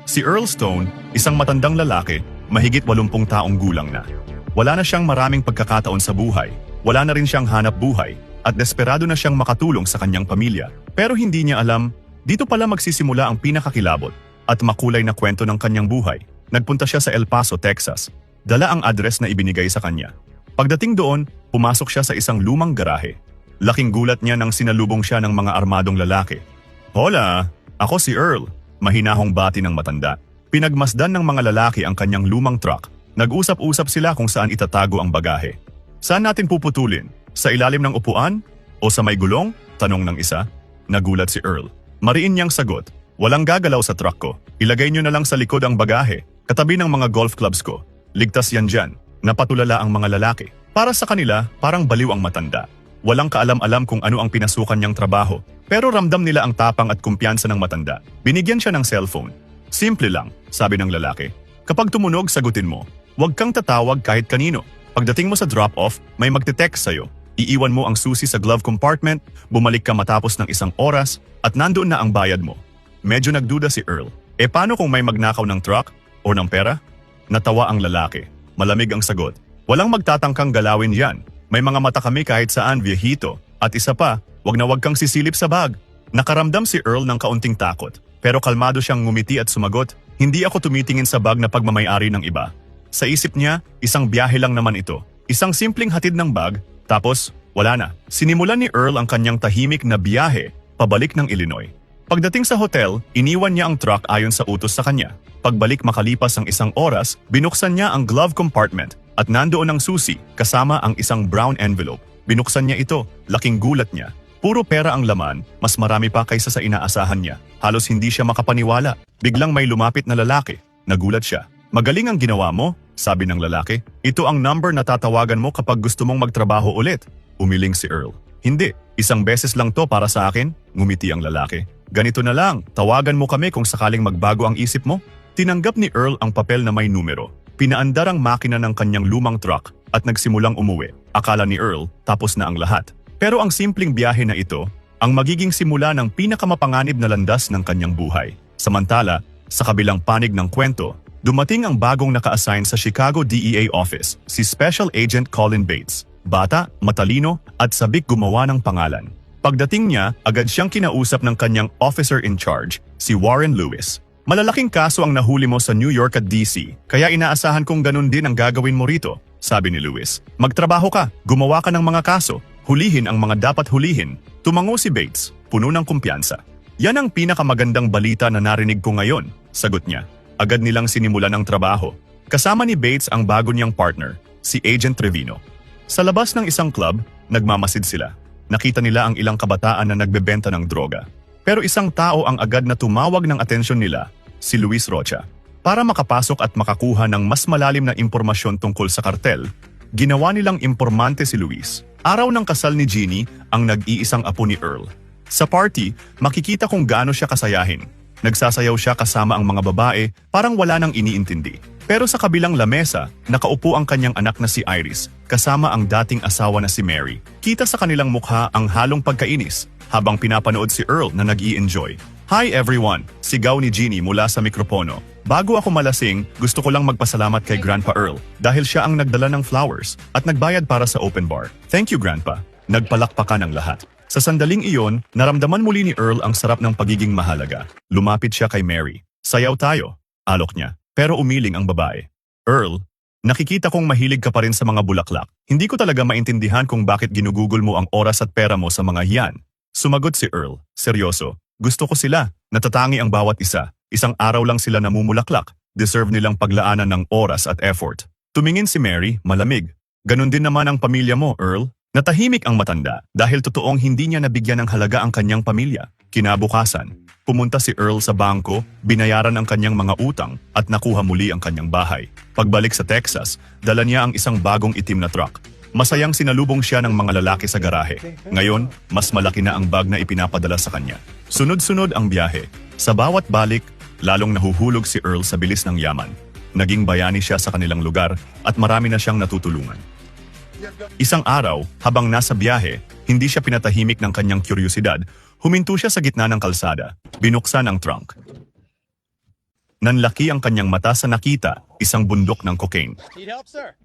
Si Earl Stone, isang matandang lalaki, mahigit 80 taong gulang na. Wala na siyang maraming pagkakataon sa buhay, wala na rin siyang hanap buhay, at desperado na siyang makatulong sa kanyang pamilya. Pero hindi niya alam, dito pala magsisimula ang pinakakilabot at makulay na kwento ng kanyang buhay. Nagpunta siya sa El Paso, Texas. Dala ang address na ibinigay sa kanya. Pagdating doon, pumasok siya sa isang lumang garahe. Laking gulat niya nang sinalubong siya ng mga armadong lalaki. "Hola, ako si Earl," mahinahong bati ng matanda. Pinagmasdan ng mga lalaki ang kanyang lumang truck. Nag-usap-usap sila kung saan itatago ang bagahe. "Saan natin puputulin? Sa ilalim ng upuan? O sa may gulong?" tanong ng isa. Nagulat si Earl. Mariin niyang sagot, "Walang gagalaw sa truck ko. Ilagay niyo na lang sa likod ang bagahe, katabi ng mga golf clubs ko. Ligtas yan dyan." Napatulala ang mga lalaki. Para sa kanila, parang baliw ang matanda. Walang kaalam-alam kung ano ang pinasukan niyang trabaho. Pero ramdam nila ang tapang at kumpiyansa ng matanda. Binigyan siya ng cellphone. "Simple lang," sabi ng lalaki. "Kapag tumunog, sagutin mo. Huwag kang tatawag kahit kanino. Pagdating mo sa drop-off, may magte-text sa'yo. Iiwan mo ang susi sa glove compartment, bumalik ka matapos ng 1 oras, at nandoon na ang bayad mo." Medyo nagduda si Earl. Paano kung may magnakaw ng truck o ng pera? Natawa ang lalaki. Malamig ang sagot. "Walang magtatangkang galawin yan. May mga mata kami kahit saan, viejito. At isa pa, wag kang sisilip sa bag." Nakaramdam si Earl ng kaunting takot. Pero kalmado siyang ngumiti at sumagot, "Hindi ako tumitingin sa bag na pagmamayari ng iba." Sa isip niya, isang biyahe lang naman ito. Isang simpleng hatid ng bag, tapos wala na. Sinimulan ni Earl ang kanyang tahimik na biyahe pabalik ng Illinois. Pagdating sa hotel, iniwan niya ang truck ayon sa utos sa kanya. Pagbalik makalipas ang 1 oras, binuksan niya ang glove compartment at nandoon ang susi kasama ang isang brown envelope. Binuksan niya ito, laking gulat niya. Puro pera ang laman, mas marami pa kaysa sa inaasahan niya. Halos hindi siya makapaniwala. Biglang may lumapit na lalaki. Nagulat siya. "Magaling ang ginawa mo," sabi ng lalaki. "Ito ang number na tatawagan mo kapag gusto mong magtrabaho ulit." Umiling si Earl. "Hindi, isang beses lang to para sa akin," ngumiti ang lalaki. "Ganito na lang, tawagan mo kami kung sakaling magbago ang isip mo." Tinanggap ni Earl ang papel na may numero. Pinaandar ang makina ng kanyang lumang truck at nagsimulang umuwi. Akala ni Earl, tapos na ang lahat. Pero ang simpleng biyahe na ito, ang magiging simula ng pinakamapanganib na landas ng kanyang buhay. Samantala, sa kabilang panig ng kwento, dumating ang bagong naka-assign sa Chicago DEA office, si Special Agent Colin Bates. Bata, matalino, at sabik gumawa ng pangalan. Pagdating niya, agad siyang kinausap ng kanyang officer in charge, si Warren Lewis. "Malalaking kaso ang nahuli mo sa New York at DC, kaya inaasahan kong ganun din ang gagawin mo rito," sabi ni Lewis. "Magtrabaho ka, gumawa ka ng mga kaso, hulihin ang mga dapat hulihin." Tumango si Bates, puno ng kumpiyansa. "Yan ang pinakamagandang balita na narinig ko ngayon," sagot niya. Agad nilang sinimulan ang trabaho. Kasama ni Bates ang bago niyang partner, si Agent Trevino. Sa labas ng isang club, nagmamasid sila. Nakita nila ang ilang kabataan na nagbebenta ng droga. Pero isang tao ang agad na tumawag ng atensyon nila, si Luis Rocha. Para makapasok at makakuha ng mas malalim na impormasyon tungkol sa kartel, ginawa nilang impormante si Luis. Araw ng kasal ni Jeannie, ang nag-iisang apo ni Earl. Sa party, makikita kung gaano siya kasayahin. Nagsasayaw siya kasama ang mga babae, parang wala nang iniintindi. Pero sa kabilang lamesa, nakaupo ang kanyang anak na si Iris, kasama ang dating asawa na si Mary. Kita sa kanilang mukha ang halong pagkainis, habang pinapanood si Earl na nag-i-enjoy. "Hi everyone," sigaw ni Jeannie mula sa mikropono. "Bago ako malasing, gusto ko lang magpasalamat kay Grandpa Earl dahil siya ang nagdala ng flowers at nagbayad para sa open bar. Thank you, Grandpa." Nagpalakpakan ang lahat. Sa sandaling iyon, naramdaman muli ni Earl ang sarap ng pagiging mahalaga. Lumapit siya kay Mary. "Sayaw tayo," alok niya. Pero umiling ang babae. "Earl, nakikita kong mahilig ka pa rin sa mga bulaklak. Hindi ko talaga maintindihan kung bakit ginugugol mo ang oras at pera mo sa mga yan." Sumagot si Earl, seryoso. "Gusto ko sila. Natatangi ang bawat isa. Isang araw lang sila namumulaklak. Deserve nilang paglaanan ng oras at effort." Tumingin si Mary, malamig. "Ganon din naman ang pamilya mo, Earl." Natahimik ang matanda dahil totoong hindi niya nabigyan ng halaga ang kanyang pamilya. Kinabukasan, pumunta si Earl sa bangko, binayaran ang kanyang mga utang at nakuha muli ang kanyang bahay. Pagbalik sa Texas, dala niya ang isang bagong itim na truck. Masayang sinalubong siya ng mga lalaki sa garahe. Ngayon, mas malaki na ang bag na ipinapadala sa kanya. Sunod-sunod ang biyahe. Sa bawat balik, lalong nahuhulog si Earl sa bilis ng yaman. Naging bayani siya sa kanilang lugar at marami na siyang natutulungan. Isang araw, habang nasa biyahe, hindi siya pinatahimik ng kanyang kuryosidad. Huminto siya sa gitna ng kalsada. Binuksan ang trunk. Nanlaki ang kanyang mata sa nakita, isang bundok ng cocaine. Need help, sir?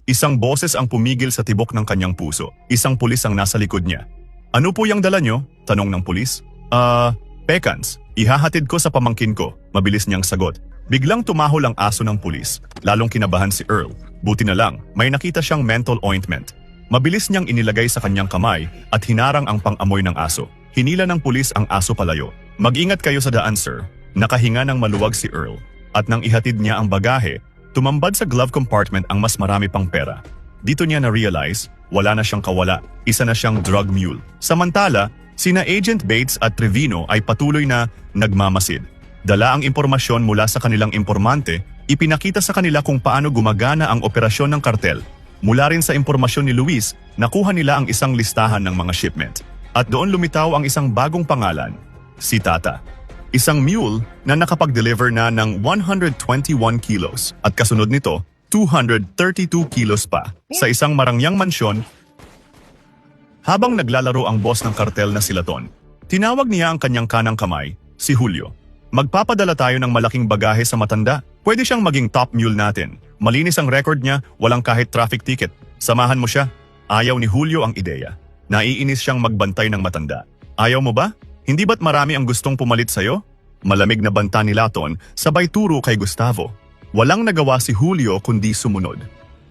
Isang boses ang pumigil sa tibok ng kanyang puso. Isang pulis ang nasa likod niya. Ano po yung dala nyo? Tanong ng pulis. Pekans. Ihahatid ko sa pamangkin ko. Mabilis niyang sagot. Biglang tumahol ang aso ng pulis. Lalong kinabahan si Earl. Buti na lang, may nakita siyang menthol ointment. Mabilis niyang inilagay sa kanyang kamay at hinarang ang pang-amoy ng aso. Hinila ng pulis ang aso palayo. Mag-ingat kayo sa daan, sir. Nakahinga ng maluwag si Earl. At nang ihatid niya ang bagahe, tumambad sa glove compartment ang mas marami pang pera. Dito niya na-realize, wala na siyang kawala. Isa na siyang drug mule. Samantala, sina Agent Bates at Trevino ay patuloy na nagmamasid. Dala ang impormasyon mula sa kanilang impormante, ipinakita sa kanila kung paano gumagana ang operasyon ng kartel. Mula rin sa impormasyon ni Luis, nakuha nila ang isang listahan ng mga shipment. At doon lumitaw ang isang bagong pangalan, si Tata. Isang mule na nakapag-deliver na ng 121 kilos at kasunod nito, 232 kilos pa sa isang marangyang mansyon. Habang naglalaro ang boss ng kartel na si Laton, tinawag niya ang kanyang kanang kamay, si Julio. Magpapadala tayo ng malaking bagahe sa matanda. Pwede siyang maging top mule natin. Malinis ang record niya, walang kahit traffic ticket. Samahan mo siya. Ayaw ni Julio ang ideya. Naiinis siyang magbantay ng matanda. Ayaw mo ba? Hindi ba't marami ang gustong pumalit sa'yo? Malamig na banta ni Laton, sabay turo kay Gustavo. Walang nagawa si Julio kundi sumunod.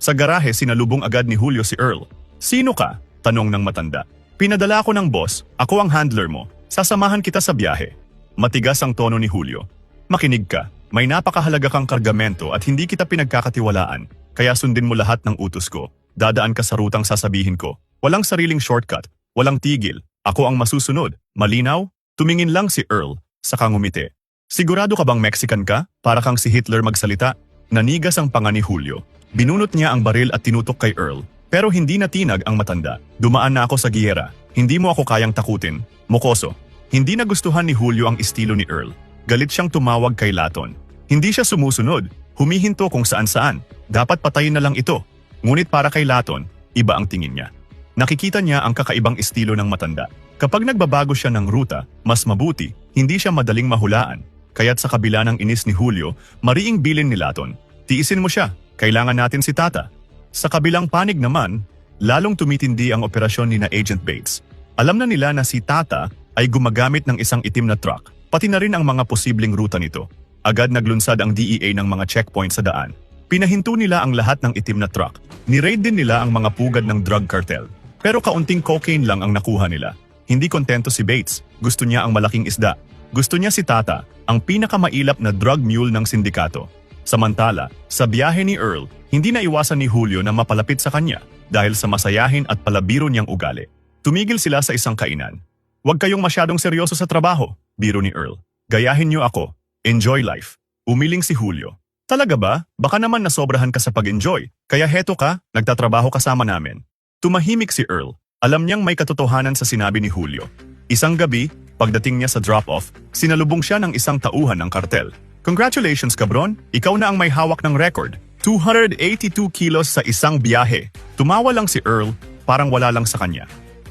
Sa garahe sinalubong agad ni Julio si Earl. Sino ka? Tanong ng matanda. Pinadala ako ng boss, ako ang handler mo. Sasamahan kita sa biyahe. Matigas ang tono ni Julio. Makinig ka, may napakahalaga kang kargamento at hindi kita pinagkakatiwalaan, kaya sundin mo lahat ng utos ko. Dadaan ka sa rutang sasabihin ko. Walang sariling shortcut, walang tigil. Ako ang masusunod. Malinaw? Tumingin lang si Earl, saka ngumiti. Sigurado ka bang Mexican ka? Para kang si Hitler magsalita? Nanigas ang panga ni Julio. Binunot niya ang baril at tinutok kay Earl. Pero hindi natinag ang matanda. Dumaan na ako sa giyera. Hindi mo ako kayang takutin. Mokoso. Hindi nagustuhan ni Julio ang estilo ni Earl. Galit siyang tumawag kay Laton. Hindi siya sumusunod. Humihinto kung saan-saan. Dapat patayin na lang ito. Ngunit para kay Laton, iba ang tingin niya. Nakikita niya ang kakaibang estilo ng matanda. Kapag nagbabago siya ng ruta, mas mabuti, hindi siya madaling mahulaan. Kaya't sa kabila ng inis ni Julio, mariing bilin ni Laton. Tiisin mo siya, kailangan natin si Tata. Sa kabilang panig naman, lalong tumitindi ang operasyon ni na Agent Bates. Alam na nila na si Tata ay gumagamit ng isang itim na truck, pati na rin ang mga posibleng ruta nito. Agad naglunsad ang DEA ng mga checkpoint sa daan. Pinahinto nila ang lahat ng itim na truck. Ni-raid din nila ang mga pugad ng drug cartel. Pero kaunting cocaine lang ang nakuha nila. Hindi kontento si Bates. Gusto niya ang malaking isda. Gusto niya si Tata, ang pinakamailap na drug mule ng sindikato. Samantala, sa biyahe ni Earl, hindi na iwasan ni Julio na mapalapit sa kanya dahil sa masayahin at palabiro niyang ugali. Tumigil sila sa isang kainan. Huwag kayong masyadong seryoso sa trabaho, biro ni Earl. Gayahin niyo ako. Enjoy life. Umiling si Julio. Talaga ba? Baka naman nasobrahan ka sa pag-enjoy. Kaya heto ka, nagtatrabaho kasama namin. Tumahimik si Earl. Alam niyang may katotohanan sa sinabi ni Julio. Isang gabi, pagdating niya sa drop-off, sinalubong siya ng isang tauhan ng kartel. Congratulations, kabron! Ikaw na ang may hawak ng record. 282 kilos sa isang biyahe. Tumawa lang si Earl, parang wala lang sa kanya.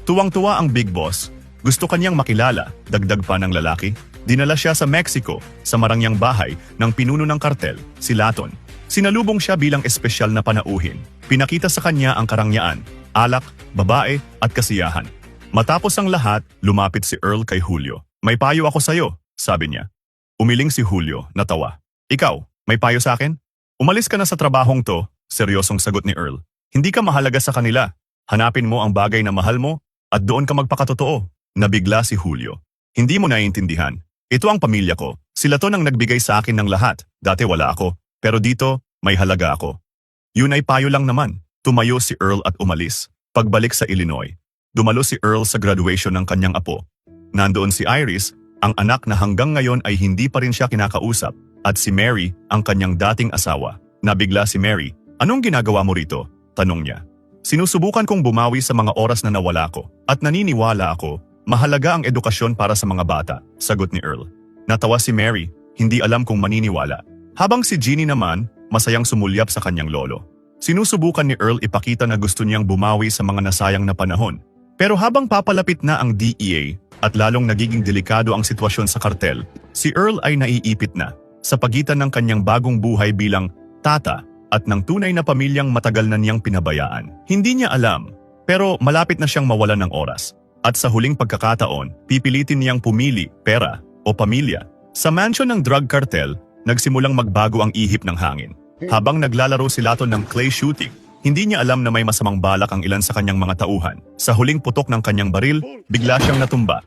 Tuwang-tuwa ang big boss. Gusto kanyang makilala, dagdag pa ng lalaki. Dinala siya sa Mexico, sa marangyang bahay ng pinuno ng kartel, si Laton. Sinalubong siya bilang espesyal na panauhin. Pinakita sa kanya ang karangyaan, alak, babae at kasiyahan. Matapos ang lahat, lumapit si Earl kay Julio. May payo ako sa'yo, sabi niya. Umiling si Julio, natawa. Ikaw, may payo sa akin? Umalis ka na sa trabahong to, seryosong sagot ni Earl. Hindi ka mahalaga sa kanila. Hanapin mo ang bagay na mahal mo at doon ka magpakatotoo. Nabigla si Julio. Hindi mo naiintindihan. Ito ang pamilya ko. Sila to nang nagbigay sa akin ng lahat. Dati wala ako. Pero dito, may halaga ako. Yun ay payo lang naman. Tumayo si Earl at umalis. Pagbalik sa Illinois, dumalo si Earl sa graduation ng kanyang apo. Nandoon si Iris, ang anak na hanggang ngayon ay hindi pa rin siya kinakausap, at si Mary, ang kanyang dating asawa. Nabigla si Mary. Anong ginagawa mo rito? Tanong niya. Sinusubukan kong bumawi sa mga oras na nawala ko, at naniniwala ako, mahalaga ang edukasyon para sa mga bata, sagot ni Earl. Natawa si Mary, hindi alam kung maniniwala. Habang si Jeannie naman, masayang sumulyap sa kanyang lolo. Sinusubukan ni Earl ipakita na gusto niyang bumawi sa mga nasayang na panahon. Pero habang papalapit na ang DEA at lalong nagiging delikado ang sitwasyon sa kartel, si Earl ay naiipit na. sa pagitan ng kanyang bagong buhay bilang tata at ng tunay na pamilyang matagal na niyang pinabayaan. Hindi niya alam, pero malapit na siyang mawalan ng oras. At sa huling pagkakataon, pipilitin niyang pumili, pera o pamilya. Sa mansion ng drug cartel, nagsimulang magbago ang ihip ng hangin. Habang naglalaro si Lato ng clay shooting, hindi niya alam na may masamang balak ang ilan sa kanyang mga tauhan. Sa huling putok ng kanyang baril, bigla siyang natumba.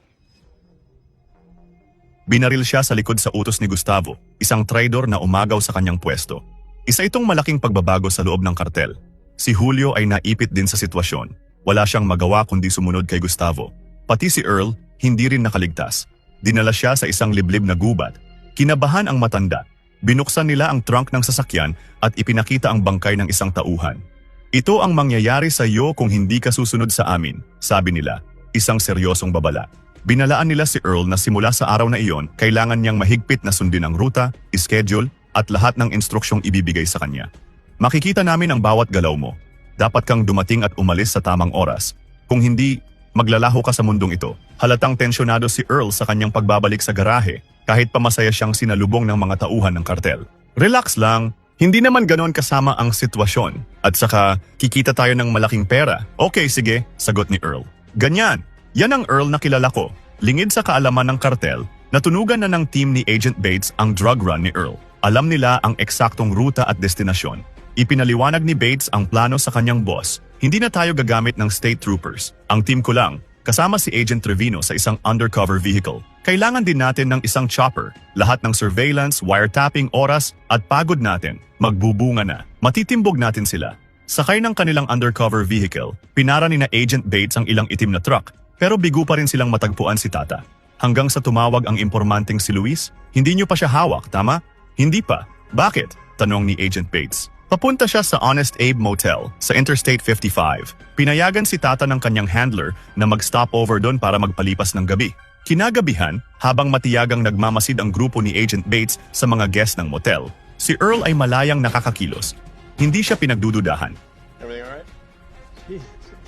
Binaril siya sa likod sa utos ni Gustavo, isang traidor na umagaw sa kanyang pwesto. Isa itong malaking pagbabago sa loob ng kartel. Si Julio ay naipit din sa sitwasyon. Wala siyang magawa kundi sumunod kay Gustavo. Pati si Earl, hindi rin nakaligtas. Dinala siya sa isang liblib na gubat. Kinabahan ang matanda. Binuksan nila ang trunk ng sasakyan at ipinakita ang bangkay ng isang tauhan. Ito ang mangyayari sa iyo kung hindi ka susunod sa amin, sabi nila, isang seryosong babala. Binalaan nila si Earl na simula sa araw na iyon, kailangan niyang mahigpit na sundin ang ruta, schedule, at lahat ng instruksyong ibibigay sa kanya. Makikita namin ang bawat galaw mo. Dapat kang dumating at umalis sa tamang oras. Kung hindi, maglalaho ka sa mundong ito. Halatang tensyonado si Earl sa kanyang pagbabalik sa garahe, kahit pa masaya siyang sinalubong ng mga tauhan ng kartel. Relax lang, hindi naman ganon kasama ang sitwasyon. At saka, kikita tayo ng malaking pera. Okay, sige, sagot ni Earl. Ganyan. Yan ang Earl na kilala ko. Lingid sa kaalaman ng kartel, natunugan na ng team ni Agent Bates ang drug run ni Earl. Alam nila ang eksaktong ruta at destinasyon. Ipinaliwanag ni Bates ang plano sa kanyang boss. Hindi na tayo gagamit ng state troopers. Ang team ko lang, kasama si Agent Trevino sa isang undercover vehicle. Kailangan din natin ng isang chopper. Lahat ng surveillance, wiretapping, oras at pagod natin, magbubunga na. Matitimbog natin sila. Sakay ng kanilang undercover vehicle, pinara ni na Agent Bates ang ilang itim na truck. Pero bigo pa rin silang matagpuan si Tata. Hanggang sa tumawag ang impormanting si Luis, hindi niyo pa siya hawak, tama? Hindi pa. Bakit? Tanong ni Agent Bates. Papunta siya sa Honest Abe Motel sa Interstate 55. Pinayagan si Tata ng kanyang handler na mag-stopover doon para magpalipas ng gabi. Kinagabihan, habang matiyagang nagmamasid ang grupo ni Agent Bates sa mga guest ng motel, si Earl ay malayang nakakakilos. Hindi siya pinagdududahan. Everything all right?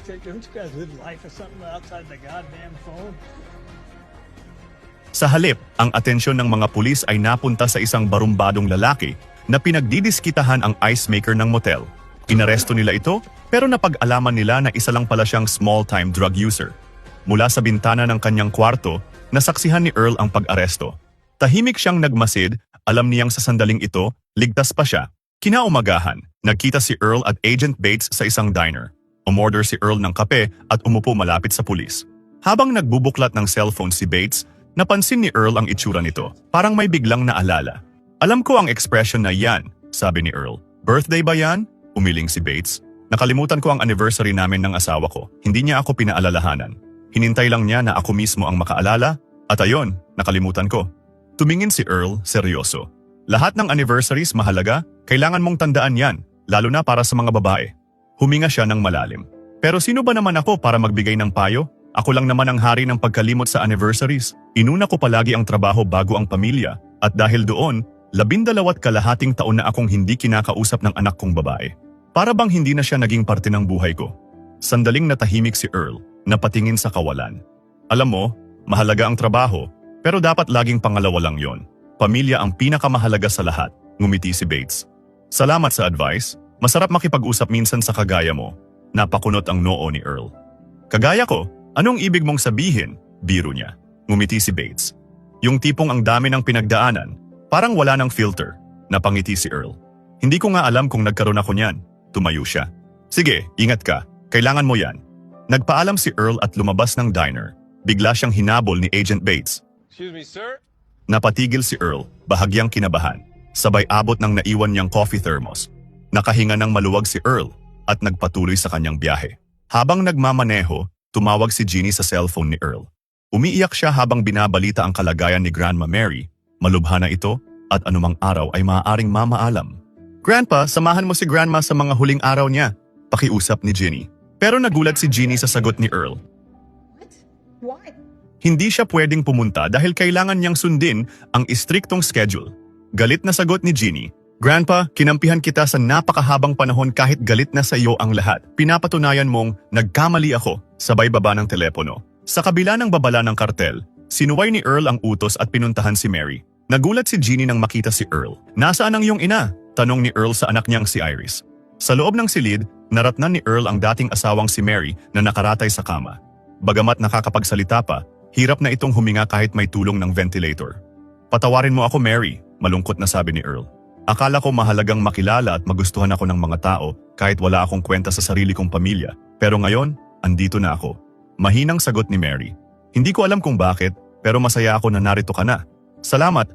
Don't you guys live life or something outside the goddamn phone? Sa halip, ang atensyon ng mga pulis ay napunta sa isang barumbadong lalaki na pinagdidiskitahan ang ice maker ng motel. Inaresto nila ito, pero napag-alaman nila na isa lang pala siyang small-time drug user. Mula sa bintana ng kanyang kwarto, nasaksihan ni Earl ang pag-aresto. Tahimik siyang nagmasid, alam niyang sa sandaling ito, ligtas pa siya. Kinaumagahan, nagkita si Earl at Agent Bates sa isang diner. Umorder si Earl ng kape at umupo malapit sa pulis. Habang nagbubuklat ng cellphone si Bates, napansin ni Earl ang itsura nito. Parang may biglang naalala. Alam ko ang expression na yan, sabi ni Earl. Birthday ba yan? Umiling si Bates. Nakalimutan ko ang anniversary namin ng asawa ko. Hindi niya ako pinaalalahanan. Hinintay lang niya na ako mismo ang makaalala, at ayon, nakalimutan ko. Tumingin si Earl, seryoso. Lahat ng anniversaries mahalaga, kailangan mong tandaan yan, lalo na para sa mga babae. Huminga siya ng malalim. Pero sino ba naman ako para magbigay ng payo? Ako lang naman ang hari ng pagkalimot sa anniversaries. Inuna ko palagi ang trabaho bago ang pamilya, at dahil doon, 12.5 taon na akong hindi kinakausap ng anak kong babae. Para bang hindi na siya naging parte ng buhay ko. Sandaling natahimik si Earl, napatingin sa kawalan. Alam mo, mahalaga ang trabaho, pero dapat laging pangalawa lang yon. Pamilya ang pinakamahalaga sa lahat, ngumiti si Bates. Salamat sa advice. Masarap makipag-usap minsan sa kagaya mo. Napakunot ang noo ni Earl. Kagaya ko, anong ibig mong sabihin? Biro niya. Ngumiti si Bates. Yung tipong ang dami ng pinagdaanan, parang wala ng filter. Napangiti si Earl. Hindi ko nga alam kung nagkaroon ako niyan. Tumayo siya. Sige, ingat ka. Kailangan mo yan. Nagpaalam si Earl at lumabas ng diner. Bigla siyang hinabol ni Agent Bates. Excuse me, sir? Napatigil si Earl, bahagyang kinabahan. Sabay abot ng naiwan niyang coffee thermos. Nakahinga ng maluwag si Earl at nagpatuloy sa kanyang biyahe. Habang nagmamaneho, tumawag si Jeannie sa cellphone ni Earl. Umiiyak siya habang binabalita ang kalagayan ni Grandma Mary. Malubha na ito at anumang araw ay maaaring mamaalam. Grandpa, samahan mo si Grandma sa mga huling araw niya, pakiusap ni Jeannie. Pero nagulat si Jeannie sa sagot ni Earl. What? Why? Hindi siya pwedeng pumunta dahil kailangan niyang sundin ang istriktong schedule. Galit na sagot ni Jeannie. Grandpa, kinampihan kita sa napakahabang panahon kahit galit na sa iyo ang lahat. Pinapatunayan mong nagkamali ako, sabay baba ng telepono. Sa kabila ng babala ng kartel, sinuway ni Earl ang utos at pinuntahan si Mary. Nagulat si Jeannie nang makita si Earl. Nasaan ang iyong ina? Tanong ni Earl sa anak niyang si Iris. Sa loob ng silid, naratnan ni Earl ang dating asawang si Mary na nakaratay sa kama. Bagamat nakakapagsalita pa, hirap na itong huminga kahit may tulong ng ventilator. Patawarin mo ako, Mary, malungkot na sabi ni Earl. Akala ko mahalagang makilala at magustuhan ako ng mga tao kahit wala akong kwenta sa sarili kong pamilya. Pero ngayon, andito na ako. Mahinang sagot ni Mary. Hindi ko alam kung bakit, pero masaya ako na narito ka na. Salamat.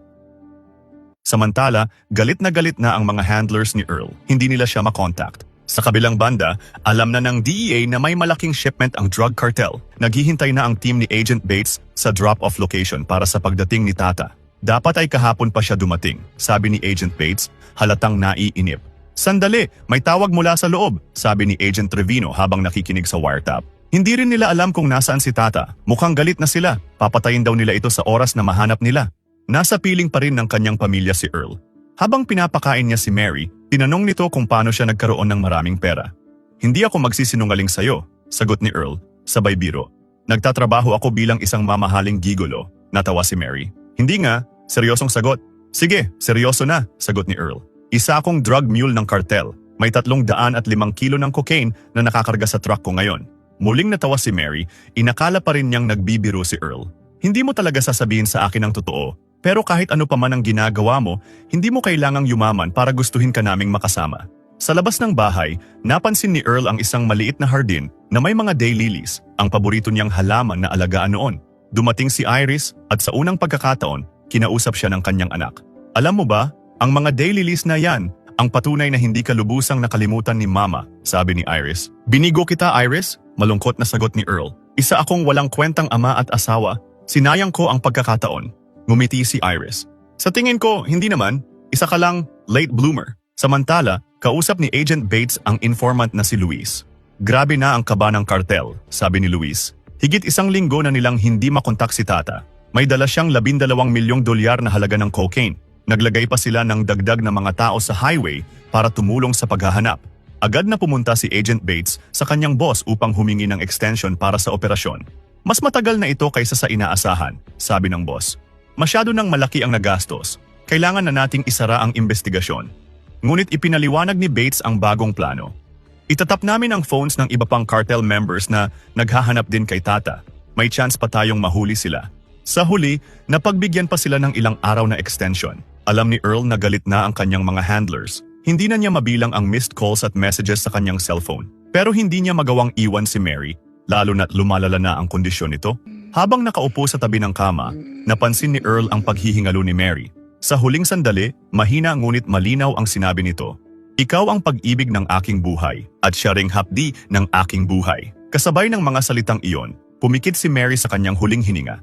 Samantala, galit na ang mga handlers ni Earl. Hindi nila siya makontakt. Sa kabilang banda, alam na ng DEA na may malaking shipment ang drug cartel. Naghihintay na ang team ni Agent Bates sa drop-off location para sa pagdating ni Tata. Dapat ay kahapon pa siya dumating, sabi ni Agent Bates, halatang naiinip. Sandali, may tawag mula sa loob, sabi ni Agent Trevino habang nakikinig sa wiretap. Hindi rin nila alam kung nasaan si Tata. Mukhang galit na sila. Papatayin daw nila ito sa oras na mahanap nila. Nasa piling pa rin ng kanyang pamilya si Earl. Habang pinapakain niya si Mary, tinanong nito kung paano siya nagkaroon ng maraming pera. Hindi ako magsisinungaling sayo, sagot ni Earl, sabay biro. Nagtatrabaho ako bilang isang mamahaling gigolo, natawa si Mary. Hindi nga, seryosong sagot. Sige, seryoso na, sagot ni Earl. Isa akong drug mule ng cartel. May 305 kilo ng cocaine na nakakarga sa truck ko ngayon. Muling natawa si Mary, inakala pa rin niyang nagbibiro si Earl. Hindi mo talaga sasabihin sa akin ang totoo, pero kahit ano pa man ang ginagawa mo, hindi mo kailangang yumaman para gustuhin ka naming makasama. Sa labas ng bahay, napansin ni Earl ang isang maliit na hardin na may mga daylilies, ang paborito niyang halaman na alagaan noon. Dumating si Iris at sa unang pagkakataon, kinausap siya ng kanyang anak. Alam mo ba, ang mga daylilies na yan, ang patunay na hindi ka lubusang nakalimutan ni Mama, sabi ni Iris. Binigo kita, Iris? Malungkot na sagot ni Earl. Isa akong walang kwentang ama at asawa. Sinayang ko ang pagkakataon. Ngumiti si Iris. Sa tingin ko, hindi naman. Isa ka lang late bloomer. Samantala, kausap ni Agent Bates ang informant na si Luis. Grabe na ang kaba ng kartel, sabi ni Luis. Higit 1 linggo na nilang hindi makontak si Tata. May dala siyang $12 milyong na halaga ng cocaine. Naglagay pa sila ng dagdag na mga tao sa highway para tumulong sa paghahanap. Agad na pumunta si Agent Bates sa kanyang boss upang humingi ng extension para sa operasyon. Mas matagal na ito kaysa sa inaasahan, sabi ng boss. Masyado nang malaki ang nagastos. Kailangan na nating isara ang investigasyon. Ngunit ipinaliwanag ni Bates ang bagong plano. Itatap namin ang phones ng iba pang cartel members na naghahanap din kay Tata. May chance pa tayong mahuli sila. Sa huli, napagbigyan pa sila ng ilang araw na extension. Alam ni Earl na galit na ang kanyang mga handlers. Hindi na niya mabilang ang missed calls at messages sa kanyang cellphone. Pero hindi niya magawang iwan si Mary, lalo na't lumalala na ang kondisyon nito. Habang nakaupo sa tabi ng kama, napansin ni Earl ang paghihingalo ni Mary. Sa huling sandali, mahina ngunit malinaw ang sinabi nito. Ikaw ang pag-ibig ng aking buhay, at siya ring hapdi ng aking buhay. Kasabay ng mga salitang iyon, pumikit si Mary sa kanyang huling hininga.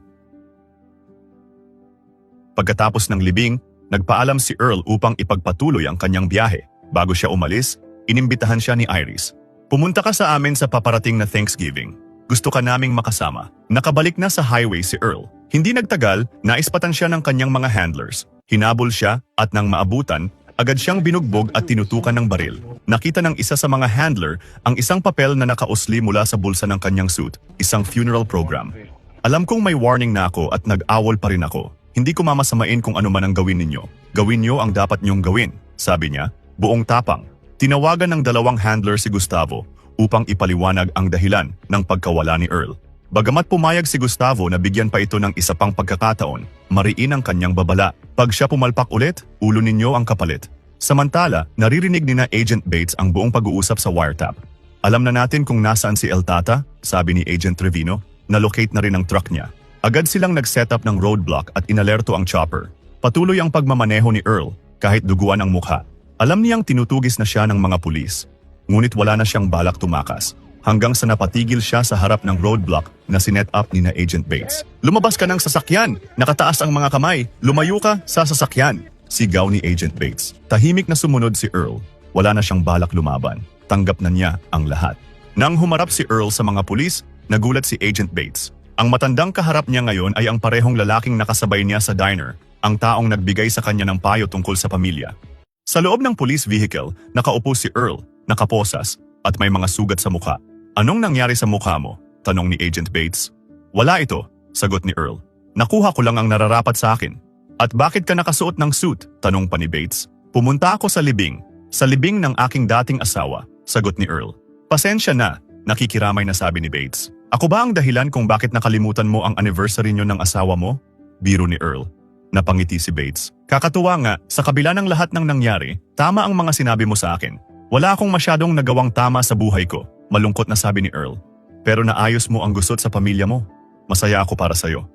Pagkatapos ng libing, nagpaalam si Earl upang ipagpatuloy ang kanyang biyahe. Bago siya umalis, inimbitahan siya ni Iris. Pumunta ka sa amin sa paparating na Thanksgiving. Gusto ka naming makasama. Nakabalik na sa highway si Earl. Hindi nagtagal, naispatan siya ng kanyang mga handlers. Hinabol siya at nang maabutan, agad siyang binugbog at tinutukan ng baril. Nakita ng isa sa mga handler ang isang papel na nakausli mula sa bulsa ng kanyang suit, isang funeral program. Alam kong may warning na ako at nag-awol pa rin ako. Hindi ko mamasamain kung ano man ang gawin ninyo. Gawin niyo ang dapat niyong gawin, sabi niya, buong tapang. Tinawagan ng 2 handler si Gustavo upang ipaliwanag ang dahilan ng pagkawala ni Earl. Bagamat pumayag si Gustavo na bigyan pa ito ng isa pang pagkakataon, mariin ang kanyang babala. Pag siya pumalpak ulit, ulo ninyo ang kapalit. Samantala, naririnig ni na Agent Bates ang buong pag-uusap sa wiretap. Alam na natin kung nasaan si El Tata, sabi ni Agent Trevino, na-locate na rin ang truck niya. Agad silang nag-set up ng roadblock at inalerto ang chopper. Patuloy ang pagmamaneho ni Earl, kahit duguan ang mukha. Alam niyang tinutugis na siya ng mga pulis. Ngunit wala na siyang balak tumakas. Hanggang sa napatigil siya sa harap ng roadblock na sinet up ni na Agent Bates. Lumabas ka ng sasakyan! Nakataas ang mga kamay! Lumayo ka sa sasakyan! Sigaw ni Agent Bates. Tahimik na sumunod si Earl. Wala na siyang balak lumaban. Tanggap na niya ang lahat. Nang humarap si Earl sa mga pulis, nagulat si Agent Bates. Ang matandang kaharap niya ngayon ay ang parehong lalaking nakasabay niya sa diner, ang taong nagbigay sa kanya ng payo tungkol sa pamilya. Sa loob ng police vehicle, nakaupo si Earl, nakaposas, at may mga sugat sa mukha. Anong nangyari sa mukha mo? Tanong ni Agent Bates. Wala ito, sagot ni Earl. Nakuha ko lang ang nararapat sa akin. At bakit ka nakasuot ng suit? Tanong pa ni Bates. Pumunta ako sa libing. Sa libing ng aking dating asawa, sagot ni Earl. Pasensya na, nakikiramay na sabi ni Bates. Ako ba ang dahilan kung bakit nakalimutan mo ang anniversary niyo ng asawa mo? Biro ni Earl. Napangiti si Bates. Kakatuwa nga, sa kabila ng lahat ng nangyari, tama ang mga sinabi mo sa akin. Wala akong masyadong nagawang tama sa buhay ko, malungkot na sabi ni Earl. Pero naayos mo ang gusot sa pamilya mo. Masaya ako para sa'yo.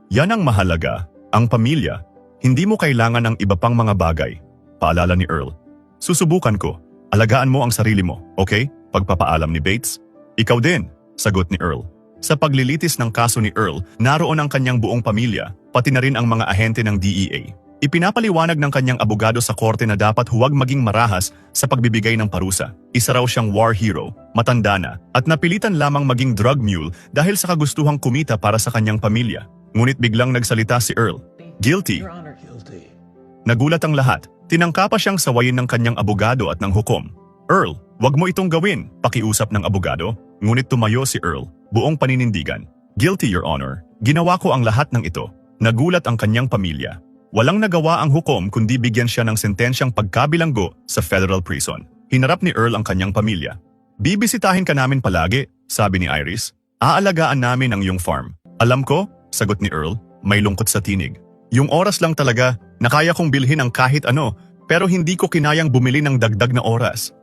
Yan ang mahalaga, ang pamilya. Hindi mo kailangan ng iba pang mga bagay. Paalala ni Earl. Susubukan ko. Alagaan mo ang sarili mo, okay? Pagpapaalam ni Bates. Ikaw din, sagot ni Earl. Sa paglilitis ng kaso ni Earl, naroon ang kanyang buong pamilya, pati na rin ang mga ahente ng DEA. Ipinapaliwanag ng kanyang abogado sa korte na dapat huwag maging marahas sa pagbibigay ng parusa. Isa raw siyang war hero, matanda na, at napilitan lamang maging drug mule dahil sa kagustuhang kumita para sa kanyang pamilya. Ngunit biglang nagsalita si Earl. Guilty. Your Honor, guilty. Nagulat ang lahat. Tinangka pa siyang sawayin ng kanyang abogado at ng hukom. Earl, wag mo itong gawin, pakiusap ng abogado. Ngunit tumayo si Earl, buong paninindigan. Guilty, Your Honor. Ginawa ko ang lahat ng ito. Nagulat ang kanyang pamilya. Walang nagawa ang hukom kundi bigyan siya ng sentensyang pagkabilanggo sa federal prison. Hinarap ni Earl ang kanyang pamilya. Bibisitahin ka namin palagi, sabi ni Iris. Aalagaan namin ang iyong farm. Alam ko, sagot ni Earl, may lungkot sa tinig. Yung oras lang talaga na kaya kong bilhin ang kahit ano, pero hindi ko kinayang bumili ng dagdag na oras.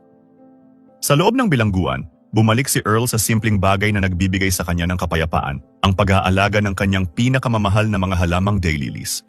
Sa loob ng bilangguan, bumalik si Earl sa simpleng bagay na nagbibigay sa kanya ng kapayapaan, ang pag-aalaga ng kanyang pinakamamahal na mga halamang daylilies.